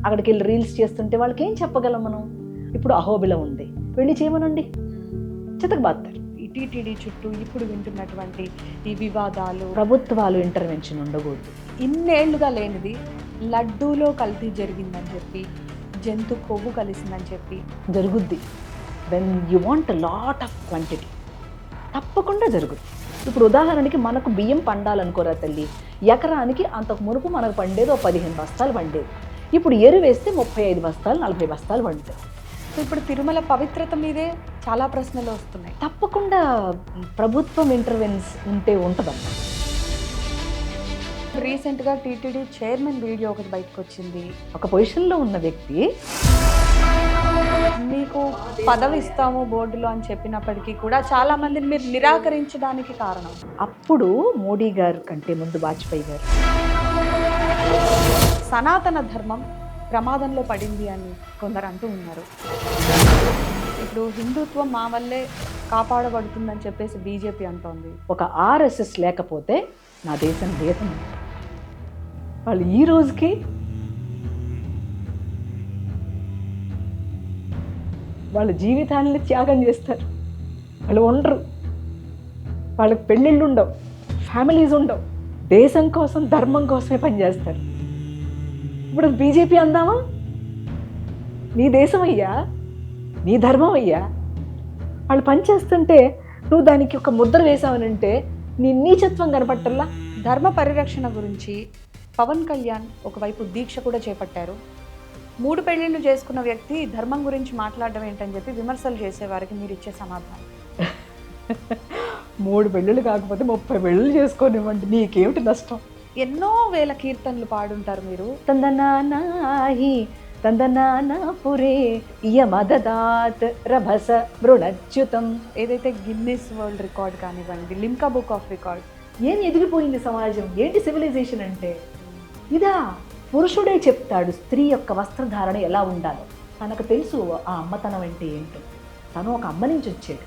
అక్కడికి వెళ్ళి రీల్స్ చేస్తుంటే వాళ్ళకి ఏం చెప్పగలం మనం? ఇప్పుడు అహోబిలం ఉంది, వెళ్ళి చేయమనండి, చితకబాస్తారు. ఈ టీటీడీ చుట్టూ ఇప్పుడు వింటున్నటువంటి ఈ వివాదాలు, ప్రభుత్వాలు ఇంటర్వెన్షన్ ఉండకూడదు. ఇన్నేళ్లుగా లేనిది లడ్డూలో కల్తీ జరిగిందని చెప్పి, జంతు కొవ్వు కలిసిందని చెప్పి జరుగుద్ది. When you want lot of quantity తప్పకుండా జరుగుద్ది. ఇప్పుడు ఉదాహరణకి మనకు బియ్యం పండాలనుకోరా తల్లి, ఎకరానికి అంతకు మునుపు మనకు పండేది 15 బస్తాలు పండేది. ఇప్పుడు ఎరువేస్తే 35 బస్తాలు 40 బస్తాలు పండుతాయి. సో ఇప్పుడు తిరుమల పవిత్రత మీదే చాలా ప్రశ్నలు వస్తున్నాయి. తప్పకుండా ప్రభుత్వం ఇంటర్వెన్స్ ఉంటే ఉంటుందమ్మా. రీసెంట్గా టీటీడీ చైర్మన్ వీడియో ఒకటి బయటకు వచ్చింది. ఒక పొజిషన్లో ఉన్న వ్యక్తి మీకు పదవి ఇస్తాము బోర్డులో అని చెప్పినప్పటికీ కూడా చాలా మందిని మీరు నిరాకరించడానికి కారణం, అప్పుడు మోడీ గారు కంటే ముందు వాజ్పేయి గారు సనాతన ధర్మం ప్రమాదంలో పడింది అని కొందరు అంటూ ఉన్నారు. ఇప్పుడు హిందుత్వం మా వల్లే కాపాడబడుతుందని చెప్పేసి బీజేపీ అంటోంది. ఒక ఆర్ఎస్ఎస్ లేకపోతే నా దేశం దేశం. వాళ్ళు ఈ రోజుకి వాళ్ళ జీవితాన్ని త్యాగం చేస్తారు. వాళ్ళు ఉండరు, వాళ్ళకి పెళ్ళిళ్ళు ఉండవు, ఫ్యామిలీస్ ఉండవు, దేశం కోసం ధర్మం కోసమే పనిచేస్తారు. ఇప్పుడు బీజేపీ అందామా, నీ దేశం అయ్యా, నీ ధర్మం అయ్యా, వాళ్ళు పనిచేస్తుంటే నువ్వు దానికి ఒక ముద్ర వేసావనంటే నీ నీచత్వం కనపట్టల్లా. ధర్మ పరిరక్షణ గురించి పవన్ కళ్యాణ్ ఒకవైపు దీక్ష కూడా చేపట్టారు. 3 పెళ్లిళ్ళు చేసుకున్న వ్యక్తి ధర్మం గురించి మాట్లాడడం ఏంటని చెప్పి విమర్శలు చేసేవారికి మీరు ఇచ్చే సమాధానం? 3 పెళ్ళిళ్ళు కాకపోతే 30 పెళ్ళిళ్ళు చేసుకోనివ్వండి, నీకేమిటి నష్టం? ఎన్నో వేల కీర్తనలు పాడుంటారు మీరు. తందనానాహి తందనానా పురే యమదదాత్ రభస మృణచ్యుతం. ఏదైతే గిన్నెస్ వరల్డ్ రికార్డ్ కానివ్వండి, లిమ్కా బుక్ ఆఫ్ రికార్డ్, ఏం ఎదిగిపోయింది సమాజం? ఏంటి సివిలైజేషన్ అంటే? ఇదా? పురుషుడే చెప్తాడు స్త్రీ యొక్క వస్త్రధారణ ఎలా ఉండాలో. తనకు తెలుసు ఆ అమ్మతనం అంటే ఏంటో. తను ఒక అమ్మ నుంచి వచ్చాడు.